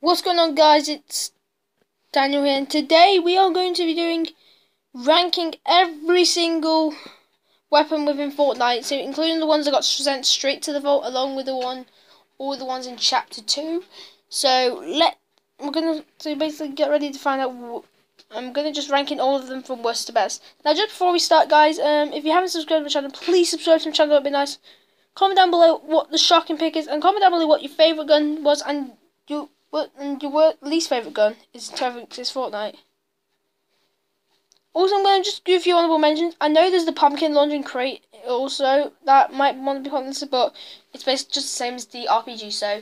What's going on, guys? It's Daniel here, and today we are going to be doing ranking every single weapon within Fortnite, so including the ones that got sent straight to the vault, along with all the ones in Chapter 2. So we're gonna basically get ready to find out. I'm gonna just ranking all of them from worst to best. Now, just before we start, guys, if you haven't subscribed to my channel, please subscribe to my channel. That'd be nice. Comment down below what the shocking pick is, and comment down below what your favorite gun was and your least favourite gun is Fortnite. Also, I'm going to just give you honourable mentions. I know there's the pumpkin launching crate also. That might want to be on this, but it's basically just the same as the RPG, so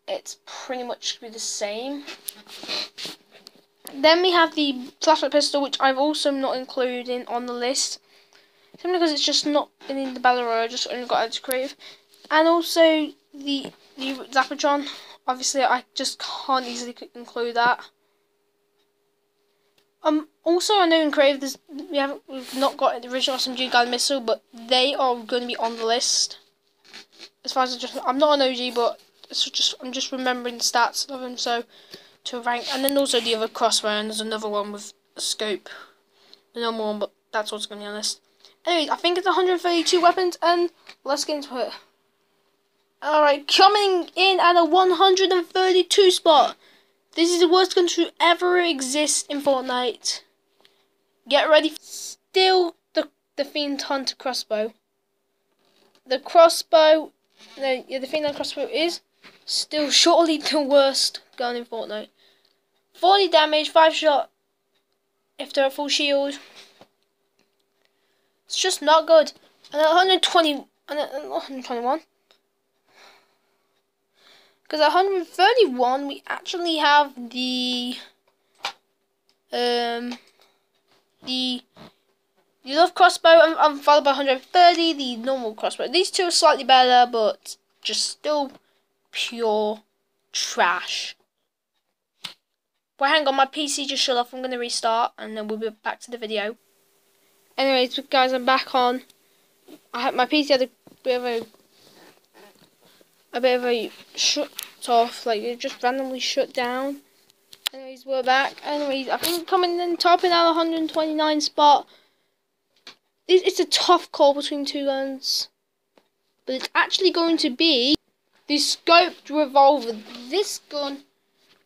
it's pretty much the same. Then we have the flashlight pistol, which I've also not included on the list. Simply because it's just not in the Battle Royale, I just only got it to creative. And also the Zapatron. Obviously, I just can't easily include that. Also, I know in creative we've not got the original SMG guide missile, but they are going to be on the list. As far as I'm not an OG, but I'm just remembering the stats of them, so to rank. And then also the other crossbow, and there's another one with a scope, the normal one, but that's what's going to be on the list. Anyway, I think it's 132 weapons, and let's get into it. Alright, coming in at a 132 spot. This is the worst gun to ever exist in Fortnite. Get ready. Still the Fiend Hunter crossbow. The crossbow, the Fiend Hunter crossbow is still surely the worst gun in Fortnite. 40 damage, 5 shot if they're at full shield. It's just not good. And at 120, and at 121. Because at 131 we actually have the love crossbow, and followed by 130 the normal crossbow. These two are slightly better, but just still pure trash. But hang on, my PC just shut off. I'm gonna restart, and then we'll be back to the video. Anyways, guys, I'm back on. My PC had a bit of a shut off, like it just randomly shut down. Anyways, we're back. Anyways, I think coming in topping out 129 spot. It's a tough call between two guns, but it's actually going to be the scoped revolver. This gun,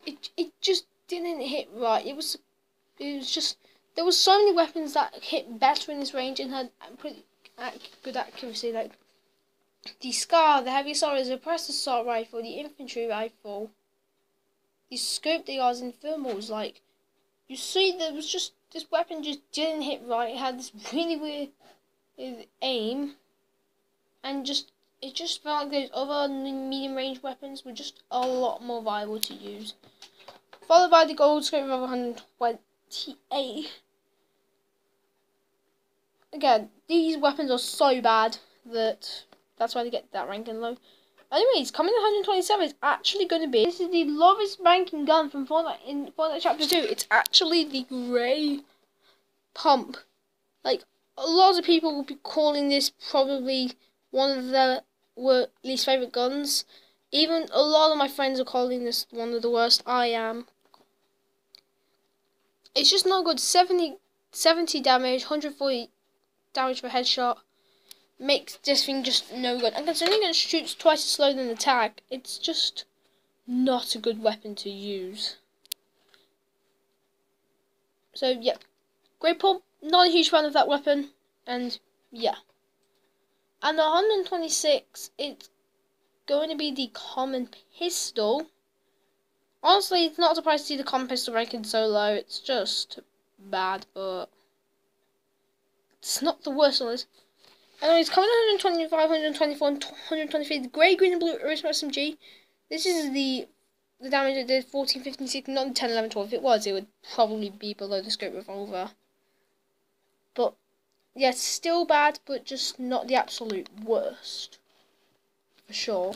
it just didn't hit right. It was just, there was so many weapons that hit better in this range and had pretty good accuracy, like the Scar, the heavy assault, the suppressed assault rifle, the infantry rifle, the scoped ARs and thermals. Like, you see, there was just, this weapon just didn't hit right. It had this really weird aim, and it just felt like those other medium range weapons were just a lot more viable to use. Followed by the gold scope of 128. Again, these weapons are so bad that's why they get that ranking low. Anyways, coming in 127 is actually going to be, this is the lowest ranking gun from Fortnite in Fortnite Chapter 2. It's actually the grey pump. Like, a lot of people will be calling this probably one of their least favourite guns. Even a lot of my friends are calling this one of the worst. I am. It's just not good. 70 damage, 140 damage per headshot. Makes this thing just no good. And considering it shoots twice as slow than the tag, it's just not a good weapon to use. So yeah, great pump. Not a huge fan of that weapon, and yeah. And the 126, it's going to be the common pistol. Honestly, it's not surprised to see the common pistol ranking so low. It's just bad, but it's not the worst on this. Anyways, coming 125, 124, 123, the grey, green, and blue original SMG. This is the damage it did, 14, 15, 16, not 10, 11, 12. If it was, it would probably be below the scope revolver. But, yeah, it's still bad, but just not the absolute worst. For sure.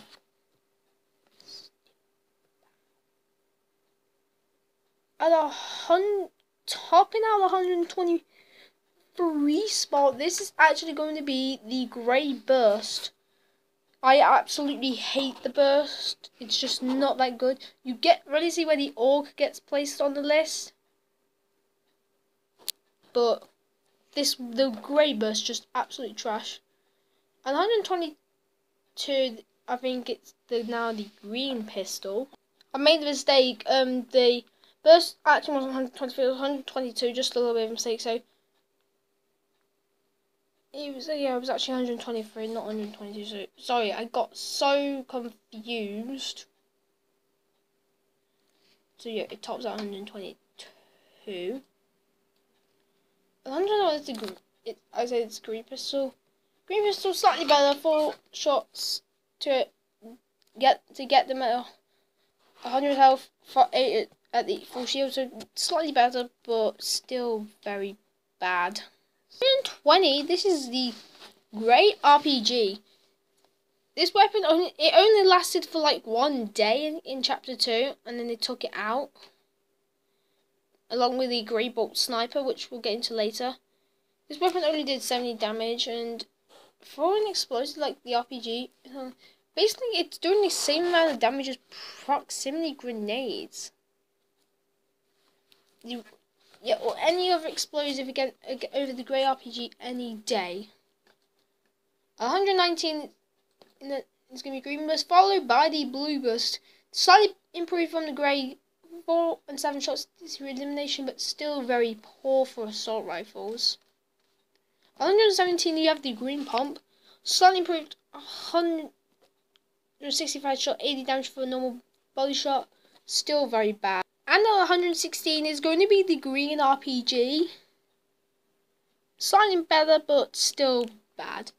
At topping out 123 spot, this is actually going to be the grey burst. I absolutely hate the burst. It's just not that good. You get ready to see where the orc gets placed on the list, but the grey burst just absolutely trash. And 122, I think it's now the green pistol. I made the mistake. The burst actually wasn't 123, it was 122, just a little bit of a mistake. So it was actually 123, not 122. So sorry, I got so confused. So yeah, it tops at 122. 100 is the green. I said it's green pistol. Green pistol slightly better. 4 shots to get them at 100 health. For 8 at the full shield, so slightly better, but still very bad. 120. This is the great RPG. This weapon only lasted for like 1 day in chapter 2, and then they took it out, along with the grey bolt sniper, which we'll get into later. This weapon only did 70 damage, and for an explosive like the RPG, basically it's doing the same amount of damage as proximity grenades. Yeah, or any other explosive again over the grey RPG any day. 119 is going to be green burst, followed by the blue burst. Slightly improved from the grey. 4 and 7 shots to elimination, but still very poor for assault rifles. 117, you have the green pump. Slightly improved. 165 shot, 80 damage for a normal body shot. Still very bad. And the 116 is going to be the green RPG. Slightly better, but still bad.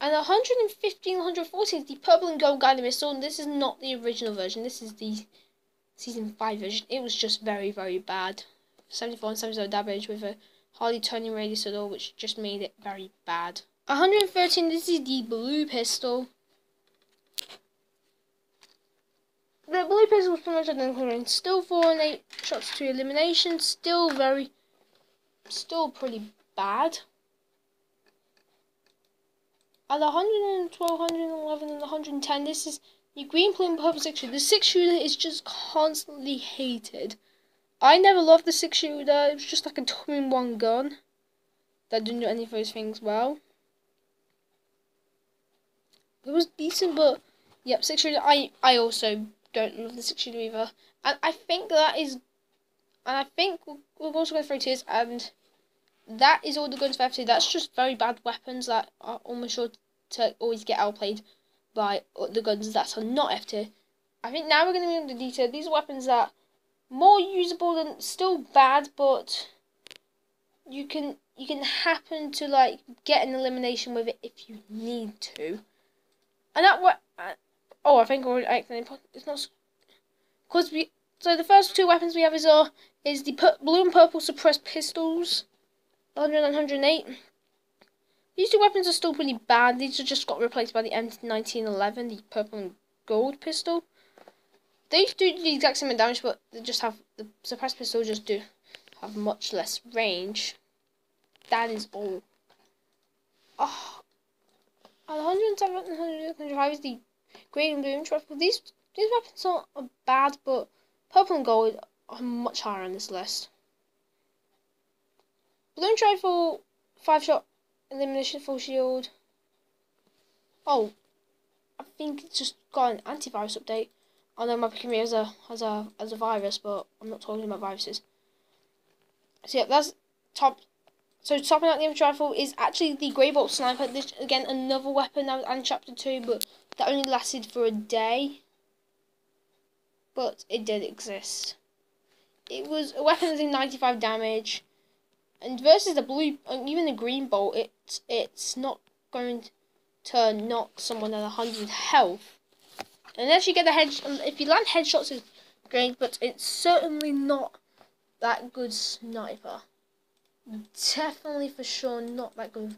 And 115, 114 is the purple and gold guided missile. And this is not the original version. This is the Season 5 version. It was just very, very bad. 74 and 70 damage with a hardly turning radius at all, which just made it very bad. 113, this is the blue pistol. The blue pistol was pretty much identical. Still 4 and 8 shots to elimination. Still pretty bad. At 112, 111, and 110, this is the green, blue, and purple 6-shooter. The 6-shooter is just constantly hated. I never loved the 6-shooter. It was just like a 2-in-1 gun that didn't do any of those things well. It was decent, but yep, 6-shooter. I also don't love the 6-shooter either. And I think we're also going through tiers, and that is all the guns for F2. That's just very bad weapons that are almost sure to always get outplayed by the guns that are not F2. I think now we're going to move into detail. These are weapons that are more usable than still bad, but you can happen to like get an elimination with it if you need to. And that I think it's not because so the first 2 weapons we have is the blue and purple suppressed pistols, 100 and 108. These 2 weapons are still pretty bad. These just got replaced by the M1911, the purple and gold pistol. They do the exact same damage, but they just have the suppressed pistol just have much less range. That is all. Oh, 107 and 105 is the green and blue rifle. These weapons are bad, but purple and gold are much higher on this list. Blue rifle, 5-shot elimination, full shield. Oh, I think it's just got an antivirus update. I know my computer has a virus, but I'm not talking about viruses. So yeah, that's top. So topping out the infantry rifle is actually the grey bolt sniper. This again another weapon that was in chapter 2, but that only lasted for a day. But it did exist. It was a weapon that did 95 damage, and versus the blue, even the green bolt, it's not going to knock someone at 100 health. Unless you get the if you land headshots, it's great, but it's certainly not that good sniper. Definitely for sure not that good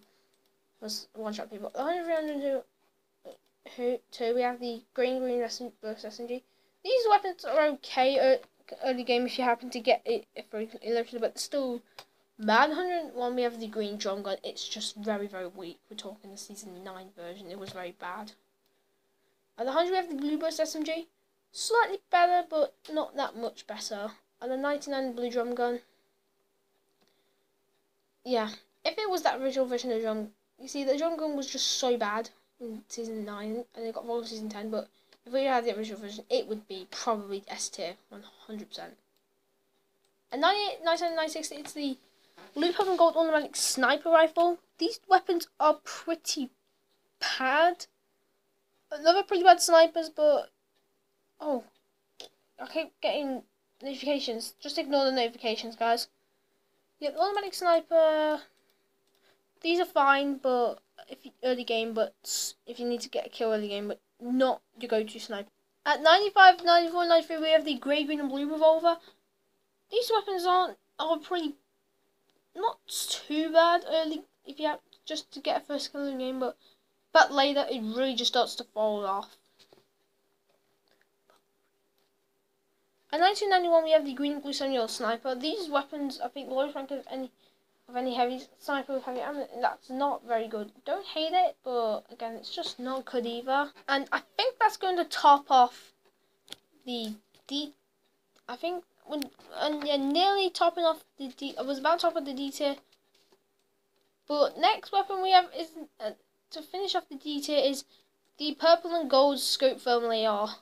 for one-shot people. 102, we have the green burst SMG. These weapons are okay early game if you happen to get it for electric, but still bad. 101, we have the green drum gun. It's just very, very weak. We're talking the season 9 version. It was very bad. At the 100 we have the Blue Burst SMG. Slightly better, but not that much better. At the 99 Blue Drum Gun. Yeah, if it was that original version of the drum, you see, the drum gun was just so bad in Season 9, and it got rolled in Season 10, but if we had the original version, it would be probably S tier, 100%. At 98, 97, 96, it's the Blue, Purple and Gold Automatic Sniper Rifle. These weapons are pretty bad. Another pretty bad snipers, but... Oh, I keep getting notifications. Just ignore the notifications, guys. Yeah, the automatic sniper, these are fine, but if you early game, but if you need to get a kill early game, but not your go-to sniper. At 95, 94, 93, we have the grey, green, and blue revolver. These weapons are pretty not too bad early if you have just to get a first kill in the game, but later it really just starts to fall off. At 1991 we have the green and blue semi-auto sniper. These weapons, I think, the lowest rank of any heavy sniper with heavy ammo, and that's not very good. Don't hate it, but again, it's just not good either. And I think that's going to top off the D. I think nearly topping off the D. I was about to top off the D tier, but next weapon we have is to finish off the D tier is the purple and gold scope thermal AR.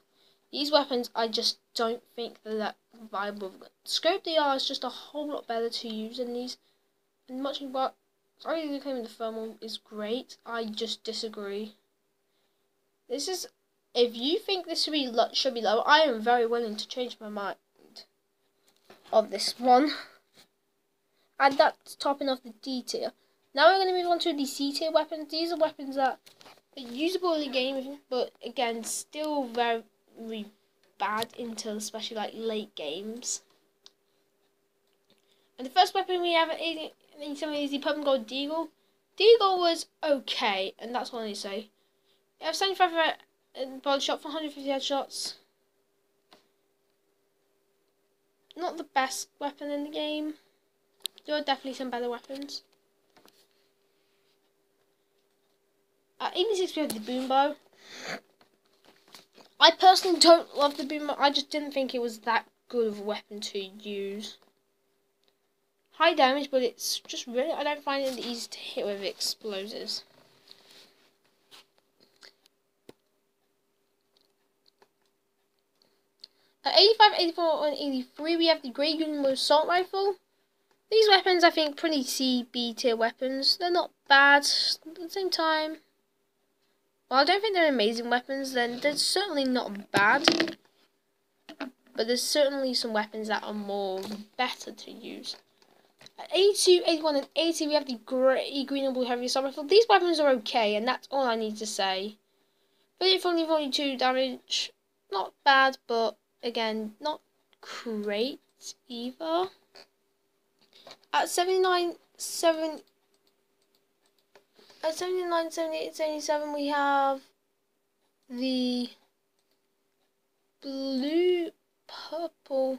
These weapons, I just don't think they're that viable. Scope AR is just a whole lot better to use than these. And much about, sorry, the claim the thermal is great. I just disagree. This is, if you think this should be low, I am very willing to change my mind of this one. And that's topping off the D tier. Now we're going to move on to the C tier weapons. These are weapons that are usable in the game, but again, still very bad until especially like late games. And the first weapon we have at 87 is the purple and gold Deagle. Deagle was okay, and that's all I need to say. You have 75 body shot for 150 headshots. Not the best weapon in the game. There are definitely some better weapons. At 86 we have the boom bow. I personally don't love the boom bow. I just didn't think it was that good of a weapon to use. High damage, but it's just really, I don't find it easy to hit with explosives. At 85, 84, and 83, we have the Grey Green Assault Rifle. These weapons, I think, pretty C/B tier weapons. They're not bad, at the same time. Well, I don't think they're amazing weapons, then they're certainly not bad. But there's certainly some weapons that are more better to use. At 82, 81, and 80, we have the green and blue heavy assault rifle. These weapons are okay, and that's all I need to say. 34, 42 damage, not bad, but again, not great either. At 79, 78, 77, we have the blue, purple,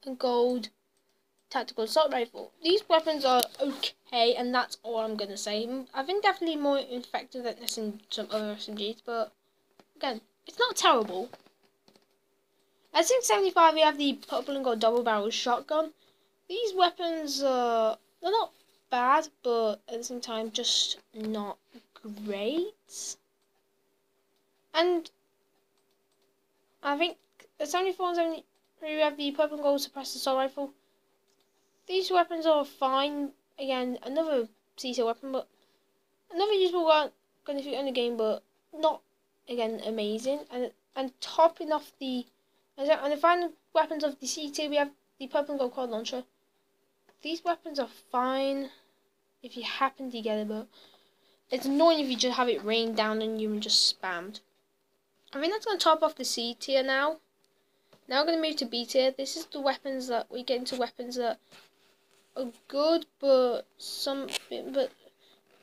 and gold tactical assault rifle. These weapons are okay, and that's all I'm gonna say. I think definitely more effective than some other SMGs, but again, it's not terrible. At 675, we have the purple and gold double barrel shotgun. These weapons they're not bad, but at the same time, just not great. And I think at 74 and 73, we have the purple and gold suppressed assault rifle. These weapons are fine. Again, another C-tier weapon, but another usable one going to fit in the game, but not again amazing. And topping off the final weapons of the C-tier, we have the purple and gold quad launcher. These weapons are fine if you happen to get it, but it's annoying if you just have it rain down on you and just spammed. I think that's going to top off the C tier now. Now we're going to move to B tier. This is the weapons that we get into weapons that are good, but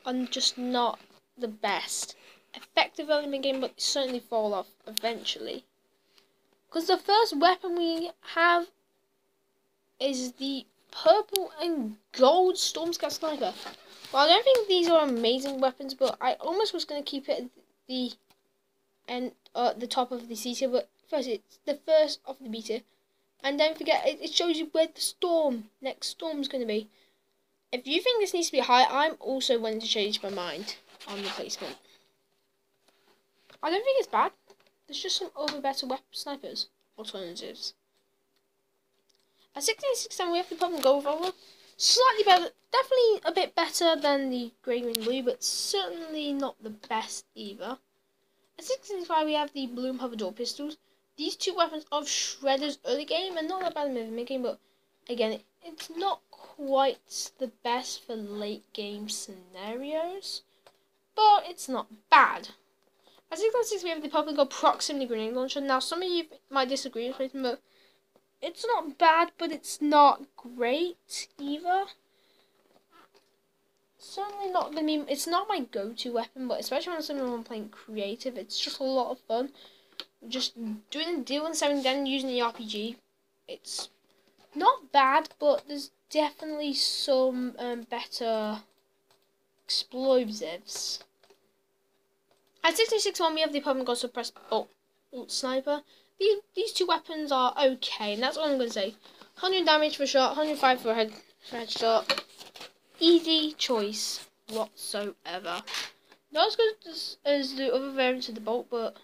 are just not the best. Effective early in game, but certainly fall off eventually. Because the first weapon we have is the purple and gold Storm Scout Sniper. Well, I don't think these are amazing weapons, but I almost was going to keep it at the and the top of the C tier, but first it's the first of the B tier. And don't forget, it shows you where the next storm is going to be. If you think this needs to be high, I'm also willing to change my mind on the placement. I don't think it's bad. There's just some other better weapon snipers alternatives. At 1667 we have the purple and gold revolver. Slightly better, definitely a bit better than the grey, green, blue, but certainly not the best either. At 1665 we have the blue and purple door pistols. These two weapons of Shredder's early game are not that bad in the mid game, but again, it's not quite the best for late game scenarios, but it's not bad. At 616 we have the purple and gold proximity grenade launcher. Now some of you might disagree with me, but it's not bad, but it's not great either. Certainly not gonna be. It's not my go-to weapon, but especially when I'm playing creative, it's just a lot of fun. Just doing a deal and saving then using the RPG. It's not bad, but there's definitely some better explosives. At 661 we have the purple and gold suppressed sniper. These two weapons are okay, and that's all I'm going to say. 100 damage for a shot, 105 for a headshot. Easy choice whatsoever. Not as good as the other variants of the bolt, but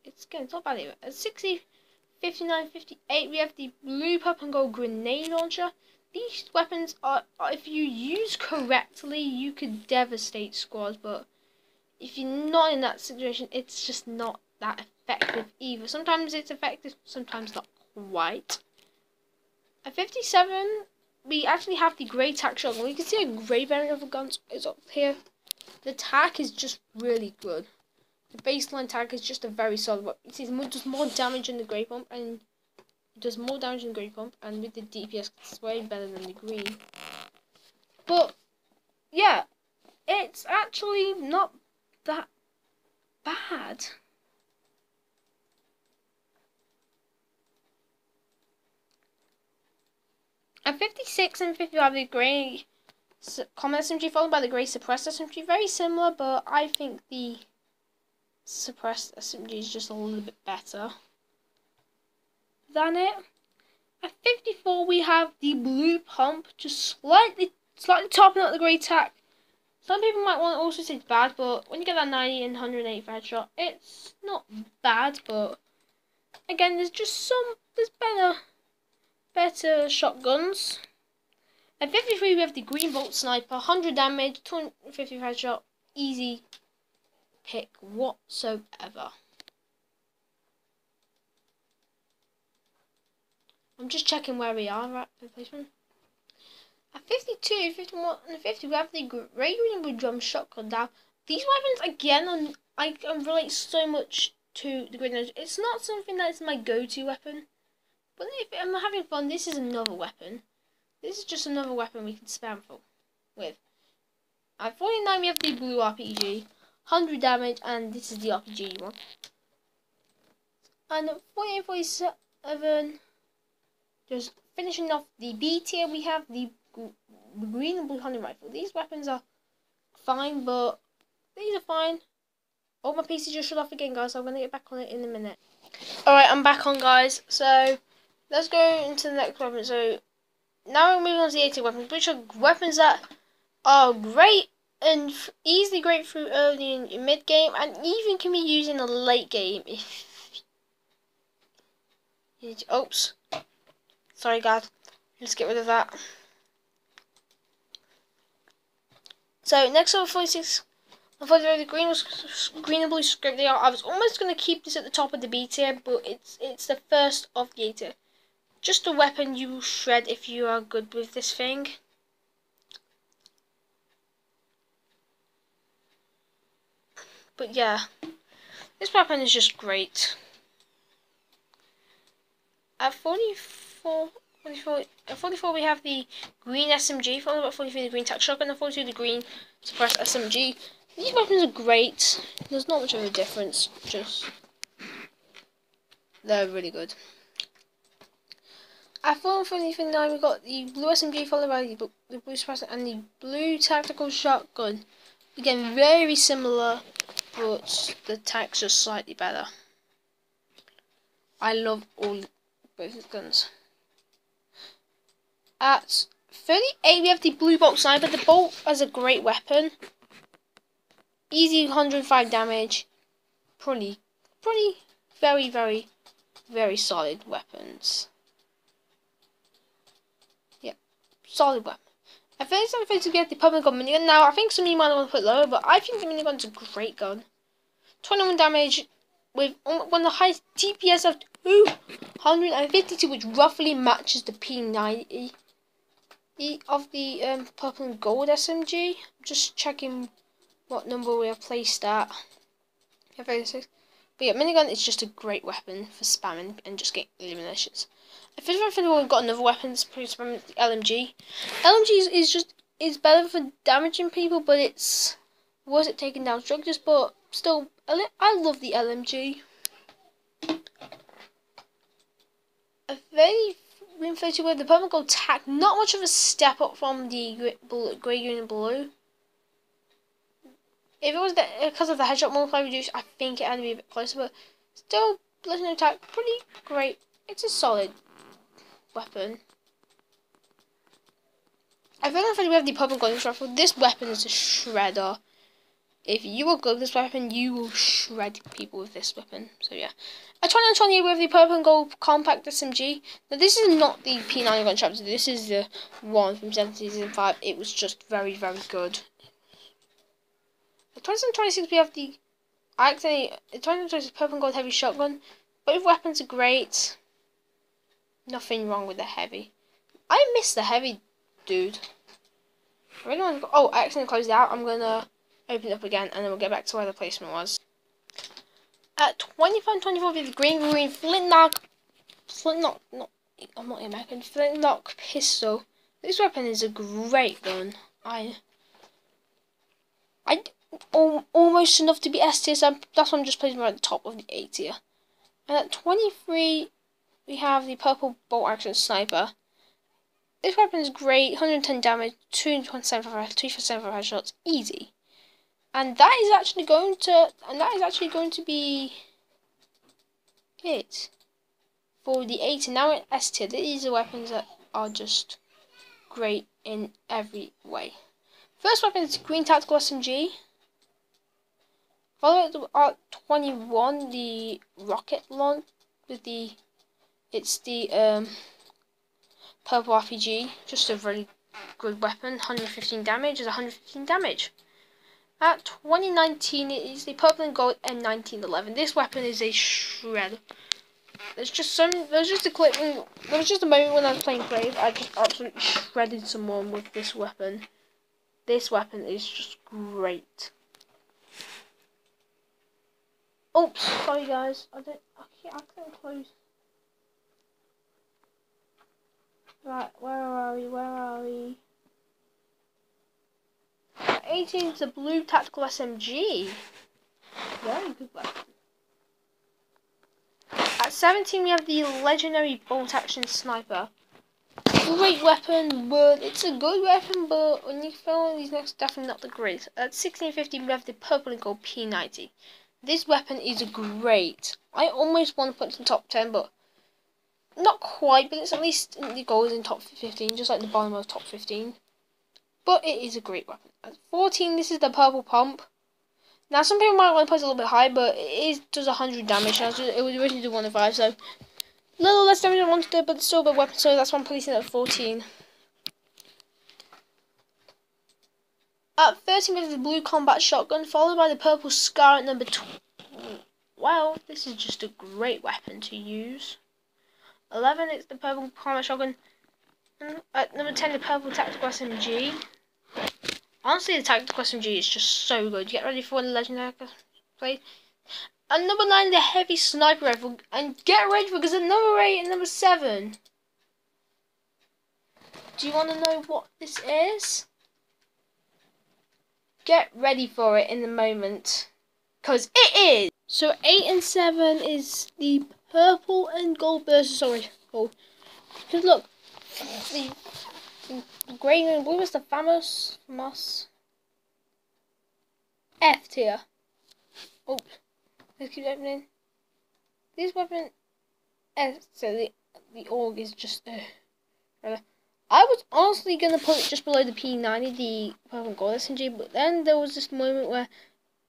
it's not bad either. At 60, 59, 58 we have the blue, purple and gold grenade launcher. These weapons are, if you use correctly, you could devastate squads, but if you're not in that situation, it's just not that effective either. Sometimes it's effective, sometimes not quite. At 57, we actually have the grey tack shotgun. You can see a grey variant of the gun is up here. The tack is just really good. The baseline tack is just a very solid weapon. You see, it does more damage than the grey pump, and it does more damage than the grey pump, and with the DPS, it's way better than the green. But yeah, it's actually not that bad. At 56 and 55, the grey common SMG followed by the grey suppressed SMG. Very similar, but I think the suppressed SMG is just a little bit better than it. At 54, we have the blue pump, just slightly topping out the grey tack. Some people might want to also say it's bad, but when you get that 90 and 180 headshot, it's not bad. But again, there's better shotguns. At 53, we have the green bolt sniper, 100 damage, 250 headshot, easy pick whatsoever. I'm just checking where we are at the placement. At 52, 51, and 50, we have the grey, green, and blue drum shotgun. Now, these weapons again, I relate so much to the grenade. It's not something that's my go-to weapon, but if I'm having fun, this is another weapon. This is just another weapon we can spam with. At 49, we have the blue RPG, 100 damage, and this is the RPG one. And at 48, 47, just finishing off the B tier, we have the green and blue hunting rifle. These weapons are fine, but these are fine. Oh, my PC just shut off again, guys, so I'm going to get back on it in a minute. Alright, I'm back on, guys. So, let's go into the next weapon. So, now we're moving on to the 80 weapons, which are weapons that are great and easily great through early and mid game, and even can be used in the late game if you oops. Sorry guys, let's get rid of that. So next over 46, unfortunately the green and blue script they are. I was almost gonna keep this at the top of the B tier, but it's the first of the A tier. Just a weapon you will shred if you are good with this thing. But yeah, this weapon is just great. At 44 we have the green SMG, followed by 43 the green tac shotgun, and 42 the green suppressed SMG. These weapons are great. There's not much of a difference, just they're really good. At 4:59 we got the blue SMG followed by the blue suppressor and the blue tactical shotgun. Again, very similar but the texture's slightly better. I love both the guns. At 38, we have the blue bolt sniper. The bolt as a great weapon. Easy 105 damage. Pretty, very, very, very solid weapons. Yeah, solid weapon. I think it's unfair to get the purple gun minigun. Now, I think some of you might want to put lower, but I think the minigun's a great gun. 21 damage with one of the highest DPS of 252, which roughly matches the P90 of the purple and gold SMG. Just checking what number we have placed at. Yeah, 36. But yeah, minigun is just a great weapon for spamming and just getting eliminations. I think we've got another weapon that's pretty spamming, the LMG. LMG is better for damaging people, but it's worse at taking down structures. But still, I love the LMG. A very inflated with the purple gold tack, not much of a step up from the grey, green, and blue. If it was because of the headshot multiplier reduced, I think it had to be a bit closer, but still, legendary attack, pretty great. It's a solid weapon. I feel like we have the purple golden rifle. This weapon is a shredder. If you will go with this weapon, you will shred people with this weapon. So yeah. A 2020 with the purple and gold compact SMG. Now this is not the P90 gun chapter. This is the one from Season 5. It was just very, very good. The 2026 we have the 2026 purple and gold heavy shotgun. Both weapons are great. Nothing wrong with the heavy. I miss the heavy, dude. I really want to go. Oh, I accidentally closed it out. I'm gonna open it up again, and then we'll get back to where the placement was. At 25-24 with the green flintlock, I'm not American. Flintlock pistol. This weapon is a great gun. I almost enough to be S tier, so that's why I'm just placing right at the top of the A tier. And at 23, we have the purple bolt action sniper. This weapon is great. 110 damage, 275 headshots, easy. And that is actually going to be it for the 8. And now in S tier, these are weapons that are just great in every way. First weapon is green tactical SMG. Followed at 21, the rocket launch with the purple RPG. Just a very good weapon. 115 damage is 115 damage. At 2019, it is the purple and gold M1911. This weapon is a shred. There was just a moment when I was playing Brave. I just absolutely shredded someone with this weapon. This weapon is just great. Oops, sorry guys. I can't close. Right, where are we? 18 is the blue tactical SMG. Very good weapon. At 17 we have the legendary bolt action sniper. Great weapon, but it's a good weapon, but when you fill in these next, definitely not the greatest. At 1650 we have the purple and gold P90. This weapon is great. I almost want to put it in top 10, but not quite, but it's at least in the goals in top 15, just like the bottom of top 15. But it is a great weapon. At 14, this is the purple pump. Now, some people might want to put it a little bit high, but does 100 damage. It was originally do 105, so a little less damage than I wanted to, but it's still a good weapon, so that's why I'm placing it at 14. At 13, we have the blue combat shotgun, followed by the purple scar at number 2. Wow, this is just a great weapon to use. 11, it's the purple combat shotgun. At number 10, the purple tactical SMG. Honestly, the tactical SMG is just so good. Get ready for when the legendary play. And number 9, the heavy sniper rifle. And get ready because at number 8 and number 7. Do you want to know what this is? Get ready for it in the moment, because it is. So 8 and 7 is the purple and gold burst. Sorry, gold. Because look, the grey and blue is the famous F tier. Oops. Let's keep opening. This weapon, so the AUG is just I was honestly gonna put it just below the P90, the purple gold SMG, but then there was this moment where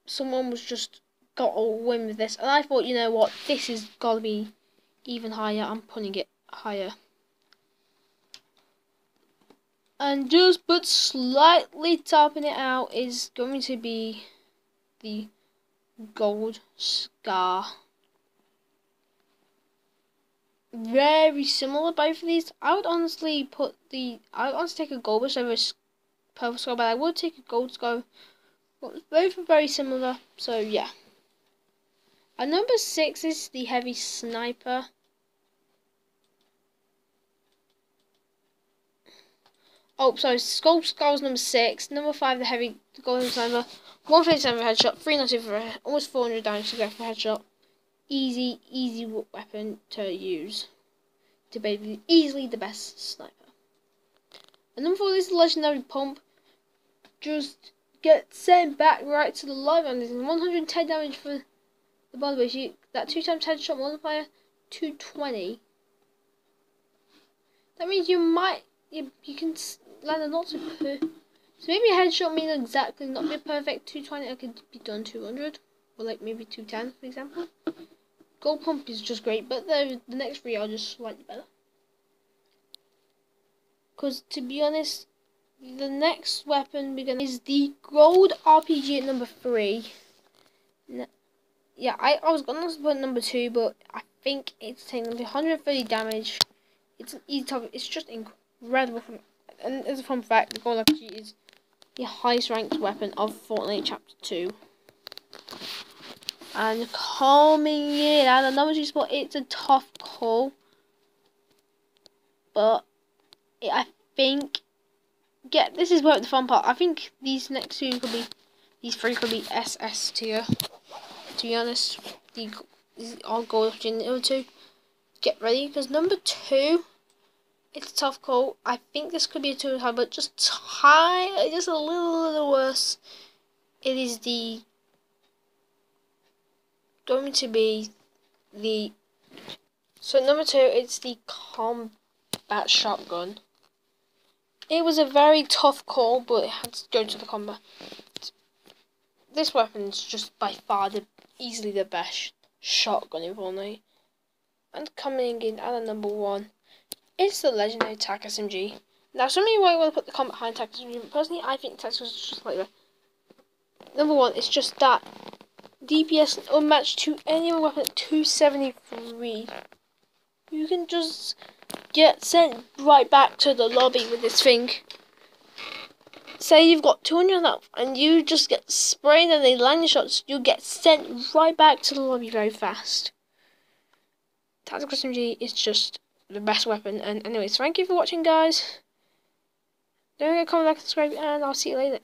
someone was just got a win with this, and I thought, you know what, this is gotta be even higher. I'm putting it higher. And just but slightly topping it out is going to be the gold scar. Very similar, both of these. I would honestly take a gold bush over a purple scar, but I would take a gold scar. But both are very similar, so yeah. And number 6 is the heavy sniper. Oh, sorry, Skull Scar was number 6. Number 5, the golden sniper. 157 for headshot, 392 for almost 400 damage to go for headshot. Easy weapon to use. To be easily the best sniper. And number 4 is the legendary pump. Just get sent back right to the live and there's 110 damage for the body base. That 2 times headshot multiplier, 220. That means you can land a lot of so maybe a headshot may not exactly not be a perfect 220. I could be done 200 or like maybe 210 for example. Gold pump is just great, but the next 3 are just slightly better. Because to be honest, the next weapon we're gonna is the gold RPG at number 3. Yeah, I was gonna put number 2, but I think it's taking 130 damage. It's an easy topic. It's just incredible. And as a fun fact, the gold RPG is the highest ranked weapon of Fortnite Chapter 2. And coming in at the number 2 spot, it's a tough call. But I think, this is where the fun part. I think these next 3 could be SS tier. To be honest, I'll go with number 2. Get ready, because number 2, it's a tough call. I think this could be a 2 high, but just a little worse. It is going to be so number 2. It's the combat shotgun. It was a very tough call, but it had to go to the combat. This weapon is just by far easily the best shotgun in Fortnite. And coming in at number 1, it's the legendary TAC SMG. Now, some of you might want to put the combat high TAC SMG, but personally, I think TAC was just like that. Number 1, it's just that DPS unmatched to any other weapon at 273. You can just get sent right back to the lobby with this thing. Say you've got 200 health and you just get sprayed and they land your shots, you get sent right back to the lobby very fast. Tactical SMG is just the best weapon. And anyways, thank you for watching, guys. Don't forget to comment, like, subscribe, and I'll see you later.